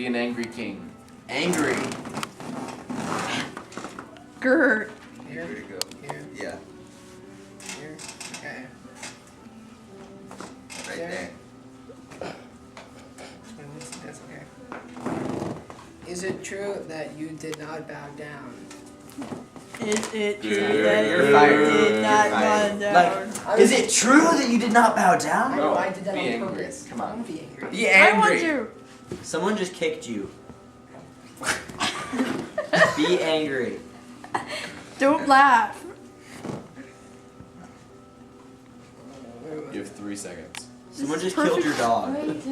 Be an angry king. Angry. Grr. Here. There you go. Here. Yeah. Here. Okay. Right There. there. That's okay. Is it true that you did not bow down? Is it true Good. that You're you fired. did not You're bow fired. down? Is it true that you did not bow I down? know No, I did that be on angry. purpose. Come on. I'm be angry. Be I angry. want to. Someone just kicked you. Be angry. Don't laugh. You have 3 seconds. Someone is just killed your dog. This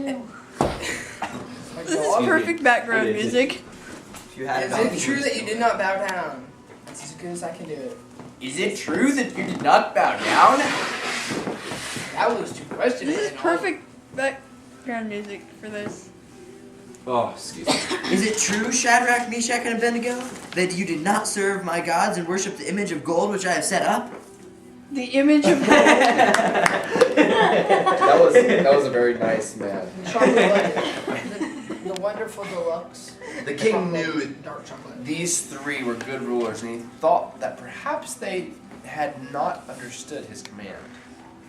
is perfect background It is. music. If you had a Is dog, it you true would that you kill did it. not bow down? That's as good as I can do it. Is it true that you did not bow down? That was too questioning. This is perfect background music for this. Oh, excuse me. Is it true, Shadrach, Meshach, and Abednego, that you did not serve my gods and worship the image of gold which I have set up? The image of gold. That was a very nice man. Chocolate, the wonderful deluxe. The king chocolate, knew dark chocolate. these 3 were good rulers, and he thought that perhaps they had not understood his command.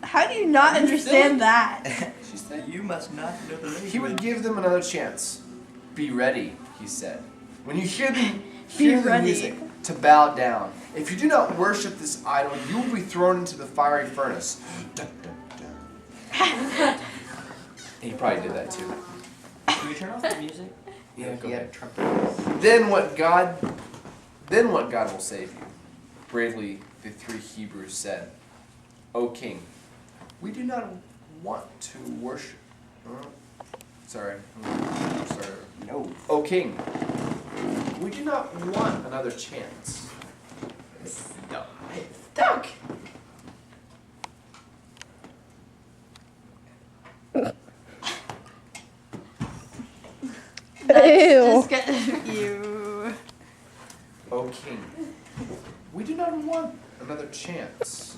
How do you not understand that? She said, You must not know the language. he would give them another chance. Be ready, he said. When you hear the ready. music, to bow down. If you do not worship this idol, you will be thrown into the fiery furnace. Dun, dun, dun. He probably did that too. Can we turn off the music? Yeah, go Yeah, ahead. trumpet. Then what God will save you. Bravely the 3 Hebrews said, O king, we do not want to worship. Sorry. No. O king, we do not want another chance. No. Duck! That's just you. O king, we do not want another chance.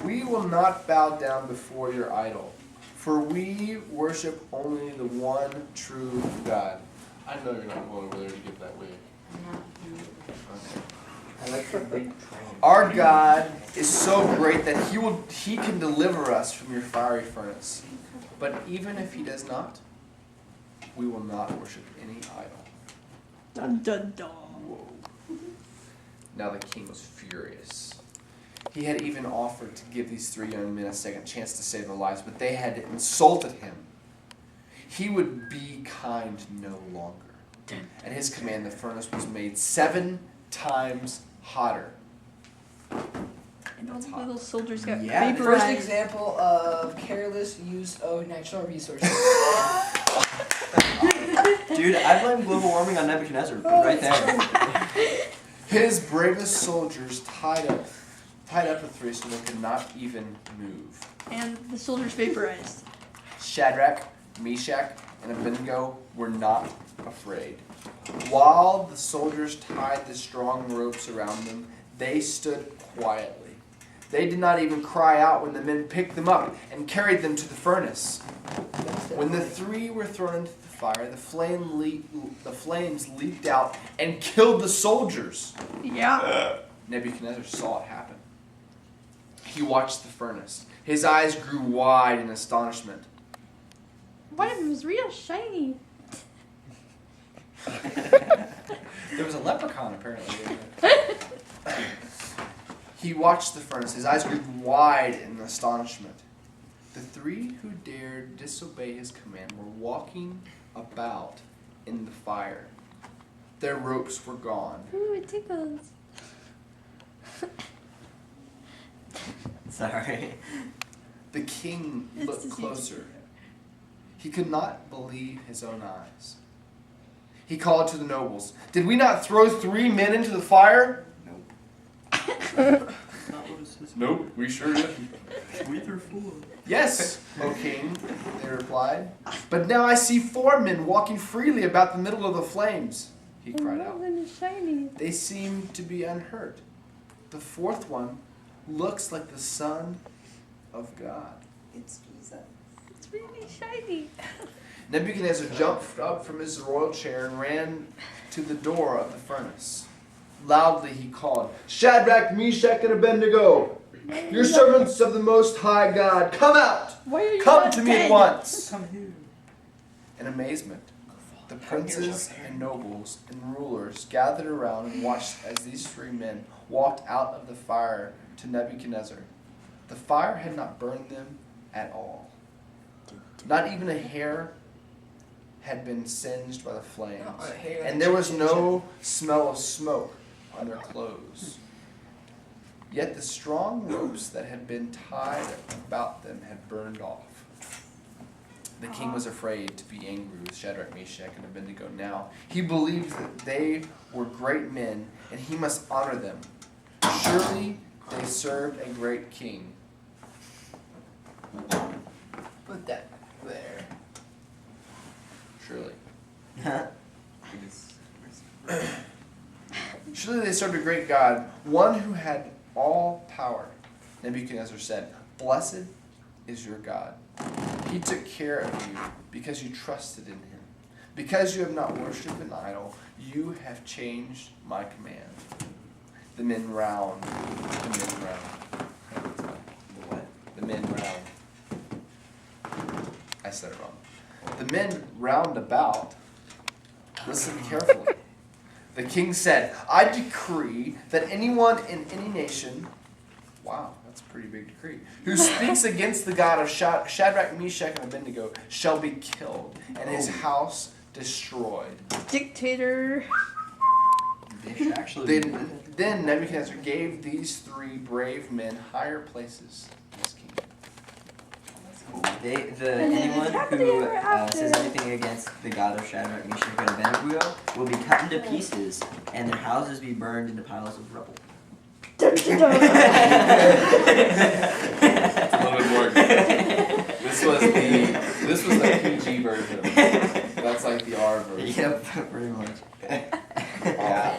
We will not bow down before your idol, for we worship only the one true God. I know you're not going over there to get that way. Okay. I like the big train. Our God is so great that He can deliver us from your fiery furnace. But even if He does not, we will not worship any idol. Dun dun dun. Whoa. Now the king was furious. He had even offered to give these 3 young men a second chance to save their lives, but they had insulted him. He would be kind no longer. At his command, the furnace was made 7 times hotter. And all That's the hot. little soldiers got Yeah. First vaporized. example of careless use of natural resources. Dude, I blame global warming on Nebuchadnezzar right there. His bravest soldiers tied up the 3 so they could not even move. And the soldiers vaporized. Shadrach, Meshach, and Abednego were not afraid. While the soldiers tied the strong ropes around them, they stood quietly. They did not even cry out when the men picked them up and carried them to the furnace. When the 3 were thrown into the fire, the flames leaped out and killed the soldiers. Yeah. Nebuchadnezzar saw it happen. He watched the furnace. His eyes grew wide in astonishment. One of them was real shiny. There was a leprechaun, apparently. He watched the furnace. His eyes grew wide in astonishment. The 3 who dared disobey his command were walking about in the fire. Their ropes were gone. Ooh, it tickles. Sorry. The king It's looked disease. closer. He could not believe his own eyes. He called to the nobles, "Did we not throw 3 men into the fire?" Nope, we sure didn't. We threw 4. Yes, O king, they replied. But now I see 4 men walking freely about the middle of the flames, he cried out. One is shiny. They seem to be unhurt. The 4th one looks like the Son of God. It's Jesus. It's really shiny. Nebuchadnezzar jumped up from his royal chair and ran to the door of the furnace. Loudly he called, "Shadrach, Meshach, and Abednego, you're servants of the Most High God. Come out! Why are you Come not to me dead? at once!" Come here. In amazement, the princes and nobles and rulers gathered around and watched as these three men walked out of the fire to Nebuchadnezzar. The fire had not burned them at all. Not even a hair had been singed by the flames, and there was no smell of smoke on their clothes. Yet the strong ropes that had been tied about them had burned off. The king was afraid to be angry with Shadrach, Meshach, and Abednego now. He believed that they were great men, and he must honor them. Surely they served a great king. Put that there. Surely. Surely they served a great God, one who had all power. Nebuchadnezzar said, "Blessed is your God. He took care of you because you trusted in him. Because you have not worshipped an idol, you have changed my command." The men round. The men round. The what? The men round. I said it wrong. The men round about listened carefully. The king said, "I decree that anyone in any nation," wow, that's a pretty big decree, "who speaks against the God of Shadrach, Meshach, and Abednego shall be killed, and his house destroyed." Dictator. Then Nebuchadnezzar gave these three brave men higher places in his kingdom. Anyone who says anything against the God of Shadrach, Meshach, and Abednego will be cut into pieces, and their houses be burned into piles of rubble. It's a little bit more. This was the PG version. That's like the R version. Yep, pretty much. Yeah.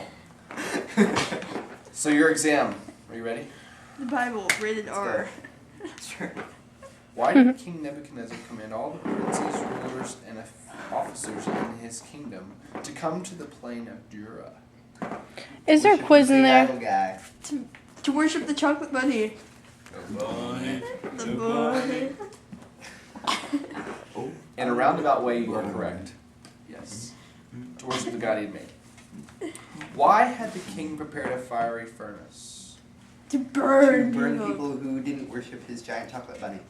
So your exam. Are you ready? The Bible, rated R. Sure. Why did King Nebuchadnezzar command all the princes, rulers, and officers in his kingdom to come to the plain of Dura? Is there a quiz in there? Guy. To worship the chocolate bunny. The bunny. In a roundabout way, you are correct. Yes. To worship the God he had made. Why had the king prepared a fiery furnace? To burn people who didn't worship his giant chocolate bunny.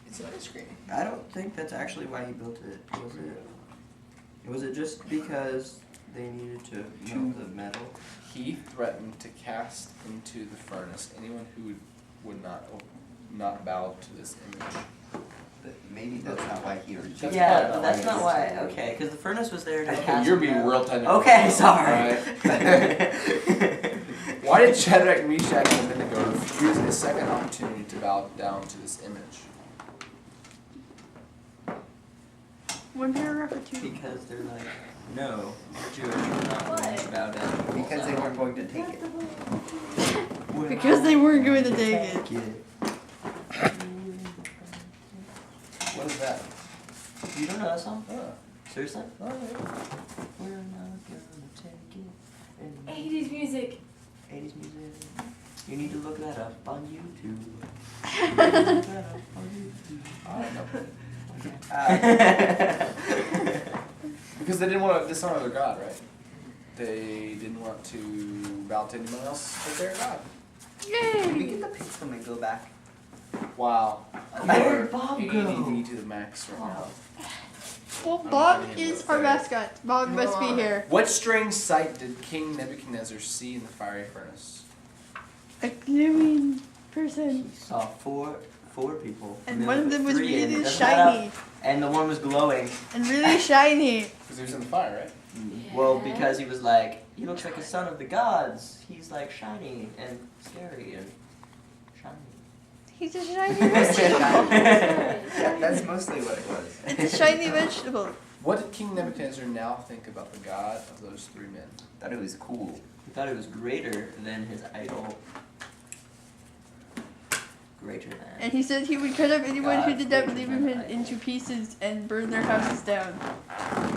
It's an ice cream. I don't think that's actually why he built it. Was it? Was it just because they needed to melt the metal? He threatened to cast into the furnace anyone who would not bow to this image. But maybe that's not why he originally. That's Yeah, probably that's not not why why. Okay, because the furnace was there to cast. You're being real technical. Okay, sorry. Right? Why did Shadrach, Meshach, and Abednego refuse a second opportunity to bow down to this image? One paragraph or two? Because they're like, no, Jewish, we're not going to bow down. Because they weren't going to take it. Because they weren't going to take it. Get it. What is that? You don't know that song? Oh. Seriously? Oh, yeah. We're not gonna take it. 80s music. 80s music. You need to look that up on YouTube. You need to look that up on YouTube. I don't know. Uh, Because they didn't want to dishonor their God, right? They didn't want to bow to anyone else but their God. Can we Yay! get the pink one and go back? Wow. Where did Bob go? ADD to the max right now. Well, Bob is our mascot. Bob must be here. What strange sight did King Nebuchadnezzar see in the fiery furnace? A glowing person. He saw four people. And there one were of them was three, and it really doesn't matter. shiny. And the one was glowing. And really shiny. Because he was in the fire, right? Well, because he was like, he looks like a son of the gods. He's like shiny and scary and shiny. He's a shiny vegetable. Yeah, that's mostly what it was. It's a shiny vegetable. What did King Nebuchadnezzar now think about the God of those three men? Thought it was cool. He thought it was greater than his idol. greater than. And he said he would cut up anyone who God did not greater believe than him I. into pieces and burn their houses down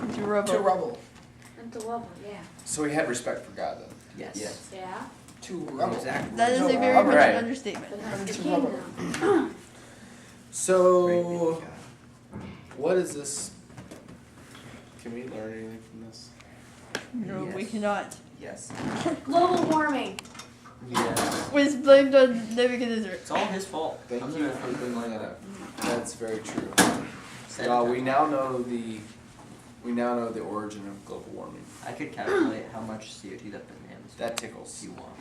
into rubble. To rubble. And to level, yeah. So he had respect for God then. Yes. Yes. Yeah. To rubble. Exactly. That is No, a very all much right. an understatement. But that's the To king rubble. now. So, what is this? Can we learn anything from this? No, we Yes. cannot. Yes. Global warming. Yeah. Was blamed on Nebuchadnezzar. It's all his fault. Thank I'm you gonna for bringing that up. That's very true. set Well, it we down. now know the origin of global warming. I could calculate how much CO2 that demands. That tickles. If you want.